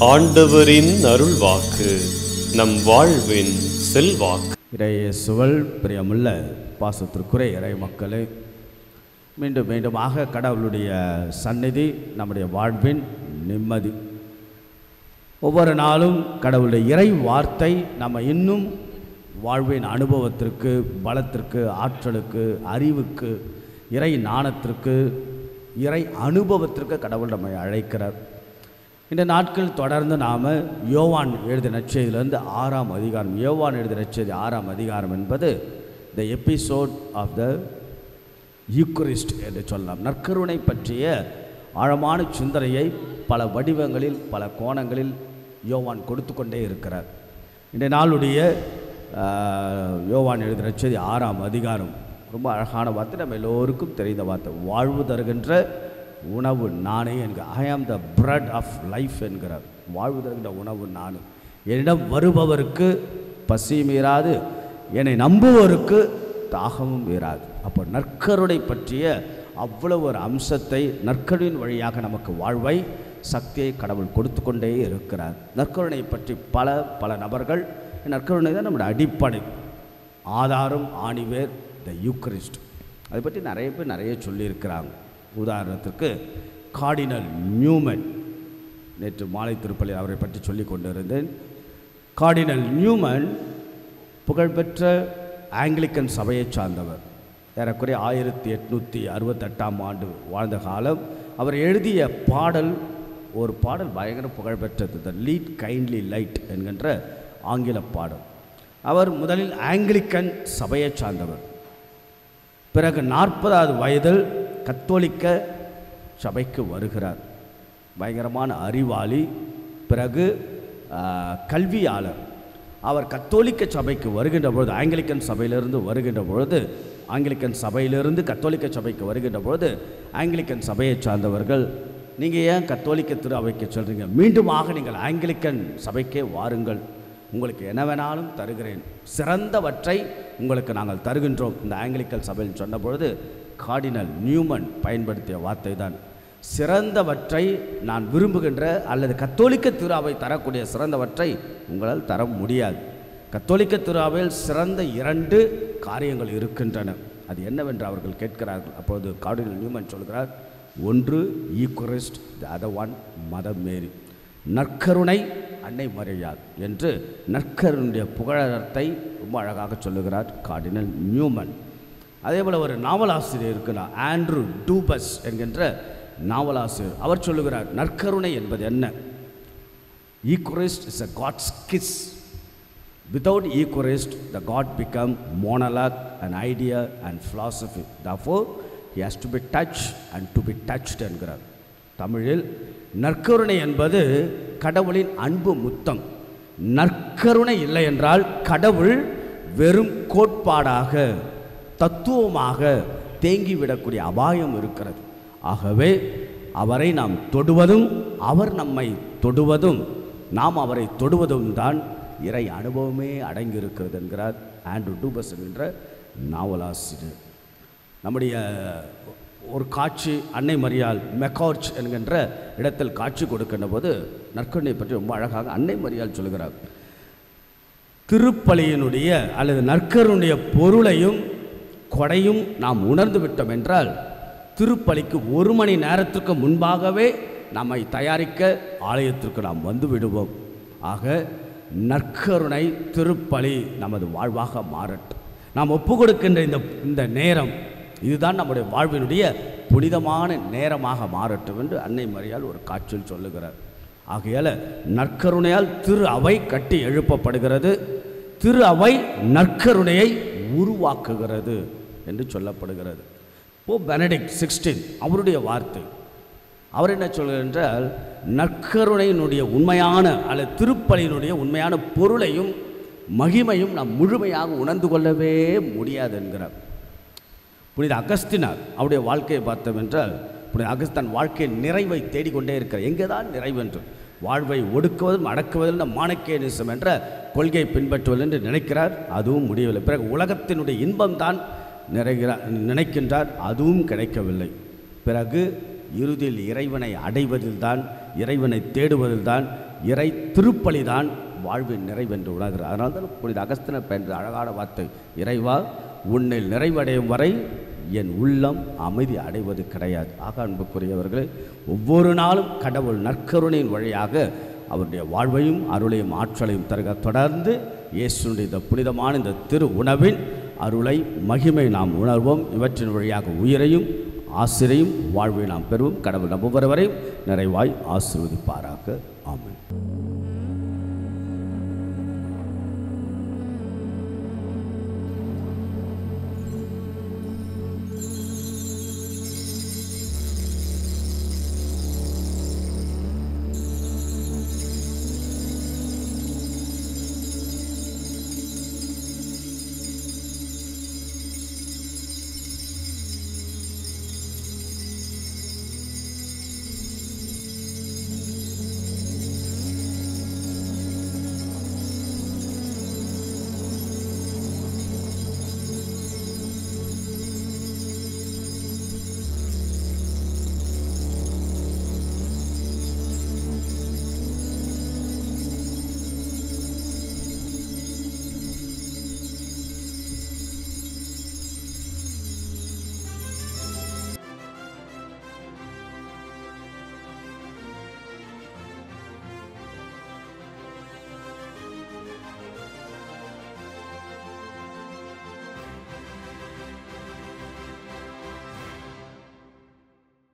ஆண்டவரின் அருள்வாக்கு நம் வாழ்வின் செல்வாக்கு. இறையேசுவல் பிரியமுள்ள பாசத்திற்குரிய இறை மக்களே, மீண்டும் மீண்டுமாக கடவுளுடைய சந்நிதி நம்முடைய வாழ்வின் நிம்மதி. ஒவ்வொரு நாளும் கடவுளுடைய இறை வார்த்தை நம்ம இன்னும் வாழ்வின் அனுபவத்திற்கு, பலத்திற்கு, ஆற்றலுக்கு, அறிவுக்கு, இறை ஞானத்திற்கு, இறை அனுபவத்திற்கு கடவுள் நம்மை அழைக்கிறார். இந்த நாட்கள் தொடர்ந்து நாம் யோவான் எழுதிய நற்செய்தியிலிருந்து 6ஆம் அதிகாரம், யோவான் எழுதிய நற்செய்தி 6ஆம் அதிகாரம் என்பது the episode of the Eucharist என்று சொல்லலாம். நற்கருணை பற்றிய ஆழமான சிந்தனையை பல வடிவங்களில், பல கோணங்களில் யோவான் கொடுத்து கொண்டே இருக்கிறார். இந்த நாளுடைய யோவான் எழுதிய நற்செய்தி 6ஆம் அதிகாரம் ரொம்ப அழகான வார்த்தை, நம்ம எல்லோருக்கும் தெரிந்த வார்த்தை. வாழ்வு தருகின்ற உணவு நானே என்கிற, ஐ ஆம் த பிரெட் ஆஃப் லைஃப் என்கிறார். வாழ்வு தருகின்ற உணவு நான், என்னிடம் வருபவருக்கு பசி மீறாது, என்னை நம்புவோருக்கு தாகமும் மீறாது. அப்போ நற்கருணை பற்றிய அவ்வளவு ஒரு அம்சத்தை, நற்கருணையின் வழியாக நமக்கு வாழ்வை, சக்தியை கடவுள் கொடுத்து கொண்டே இருக்கிறார். நற்கருணை பற்றி பல நபர்கள், நற்கருணை தான் நம்முடைய அடிப்படை, ஆதாரம், ஆணிவேர், த யூக்கரிஸ்ட். அதை பற்றி நிறைய பேர் நிறைய சொல்லியிருக்கிறாங்க. உதாரணத்திற்கு கார்டினல் நியூமன், நேற்று மாலை திருப்பலியில் அவரை பற்றி சொல்லி கொண்டிருந்தேன். கார்டினல் நியூமன் புகழ்பெற்ற ஆங்கிலிக்கன் சபையை சார்ந்தவர். ஏறக்குறைய 1868ஆம் ஆண்டு வாழ்ந்த காலம். அவர் எழுதிய பாடல், ஒரு பாடல் பயங்கர புகழ்பெற்றது, த லீட் கைண்ட்லி லைட் என்கின்ற ஆங்கில பாடல். அவர் முதலில் ஆங்கிலிக்கன் சபையை சார்ந்தவர். பிறகு 40வது வயதில் கத்தோலிக்க சபைக்கு வருகிறார். பயங்கரமான அறிவாளி, பிறகு கல்வியாளர். அவர் கத்தோலிக்க சபைக்கு வருகின்ற பொழுது, ஆங்கிலிக்கன் சபையிலிருந்து வருகின்ற பொழுது, ஆங்கிலிக்கன் சபையிலிருந்து கத்தோலிக்க சபைக்கு வருகின்ற பொழுது, ஆங்கிலிக்கன் சபையை சார்ந்தவர்கள், நீங்கள் ஏன் கத்தோலிக்க திரு அவைக்கு சொல்கிறீங்க, மீண்டுமாக நீங்கள் ஆங்கிலிக்கன் சபைக்கே வாருங்கள், உங்களுக்கு என்ன வேணாலும் தருகிறேன், சிறந்தவற்றை உங்களுக்கு நாங்கள் தருகின்றோம் இந்த ஆங்கிலிக்கன் சபையில் சொன்ன பொழுது, கார்டினல் நியூமன் பயன்படுத்திய வார்த்தை தான், சிறந்தவற்றை நான் விரும்புகின்ற அல்லது கத்தோலிக்க திருஅவை தரக்கூடிய சிறந்தவற்றை உங்களால் தர முடியாது. கத்தோலிக்க திருஅவையில் சிறந்த 2 காரியங்கள் இருக்கின்றன. அது என்னவென்று அவர்கள் கேட்கிறார்கள். அப்பொழுது கார்டினல் நியூமன் சொல்கிறார், ஒன்று ஈக்குரிஸ்ட், த அதர் ஒன் மதர் மேரி. நற்கருணை, அன்னை மரியாள் என்று நற்கருணைய புகழத்தை ரொம்ப அழகாக சொல்லுகிறார் கார்டினல் நியூமன். அதே போல் ஒரு நாவலாசிரியர் இருக்கிறார், ஆண்ட்ரூ டூபஸ் என்கின்ற நாவலாசிரியர். அவர் சொல்லுகிறார், நற்கருணை என்பது என்ன? ஈக்குரிஸ்ட் is a God's kiss. Without Eucharist, the God become monologue, an idea and philosophy. Therefore, he has to be touched and to be touched என்கிறார். தமிழில் நற்கருணை என்பது கடவுளின் அன்பு முத்தம். நற்கருணை இல்லை என்றால் கடவுள் வெறும் கோட்பாடாக, தத்துவமாக தேங்கிவிடக்கூடிய அபாயம் இருக்கிறது. ஆகவே அவரை நாம் தொடுவதும், அவர் நம்மை தொடுவதும், நாம் அவரை தொடுவதும் தான் இறை அனுபவமே அடங்கியிருக்கிறது என்கிறார் ஆண்ட்ரூ டூபஸ் என்கின்ற நாவலாசிரியர். நம்முடைய ஒரு காட்சி, அன்னை மரியாள் மெக்கார்ச் என்கின்ற இடத்தில் காட்சி கொடுக்கின்ற போது நற்கருணை பற்றி ரொம்ப அழகாக அன்னை மரியாள் சொல்கிறார். திருப்பலியினுடைய அல்லது நற்கருணைய பொருளையும் கொடையும் நாம் உணர்ந்து விட்டோம் என்றால், திருப்பலிக்கு 1 மணி நேரத்திற்கு முன்பாகவே நம்மை தயாரிக்க ஆலயத்திற்கு நாம் வந்து விடுவோம். ஆக நற்கருணை திருப்பலி நமது வாழ்வாக மாறட்டும். நாம் ஒப்பு கொடுக்கின்ற இந்த நேரம், இதுதான் நம்முடைய வாழ்வினுடைய புனிதமான நேரமாக மாறட்டும் என்று அன்னை மரியாள் ஒரு காட்சியில் சொல்லுகிறார். ஆகையால் நற்கருணையால் திரு அவை கட்டி எழுப்பப்படுகிறது, திரு அவை நற்கருணையை உருவாக்குகிறது என்று சொல்லப்படுகிறது. போப் பெனடிக்ட் 16 அவருடைய வார்த்தை, அவர் என்ன சொல்கிறார் என்றால், நற்கருணையினுடைய உண்மையான அல்லது திருப்பலியினுடைய உண்மையான பொருளையும் மகிமையும் நாம் முழுமையாக உணர்ந்து கொள்ளவே முடியாது என்கிறார். புனித அகஸ்தினார் அவருடைய வாழ்க்கையை பார்த்தோம் என்றால், புனித அகஸ்தான் வாழ்க்கையின் நிறைவை தேடிக்கொண்டே இருக்கிறார். எங்கே தான் நிறைவென்று, வாழ்வை ஒடுக்குவதும் அடக்குவதில் மானக்கேனிசம் என்ற கொள்கையை பின்பற்றுவது என்று நினைக்கிறார், அதுவும் முடியவில்லை. பிறகு உலகத்தினுடைய இன்பம்தான் நினைக்கின்றார், அதுவும் கிடைக்கவில்லை. பிறகு இறுதியில் இறைவனை அடைவதில்தான், இறைவனை தேடுவதில்தான், இறை திருப்பலிதான் வாழ்வின் நிறைவென்று உணர்கிறார். அதனால தான் புனித அகஸ்தினர் என்ற அழகான வார்த்தை, இறைவா உன்னில் நிறைவடையும் வரை என் உள்ளம் அமைதி அடைவது கிடையாது. ஆக அன்புக்குரியவர்களே, ஒவ்வொரு நாளும் கடவுள் நற்கருணையின் வழியாக அவருடைய வாழ்வையும் அருளையும் ஆற்றலையும் தருக. தொடர்ந்து இயேசுடைய இந்த புனிதமான இந்த திரு உணவின் அருளை மகிமை நாம் உணர்வோம். இவற்றின் வழியாக உயிரையும் ஆசிரையும் வாழ்வை நாம் பெறுவோம். கடவுள் நம் ஒவ்வொருவரையும் நிறைவாய் ஆசீர்வதிப்பாராக. ஆமென்.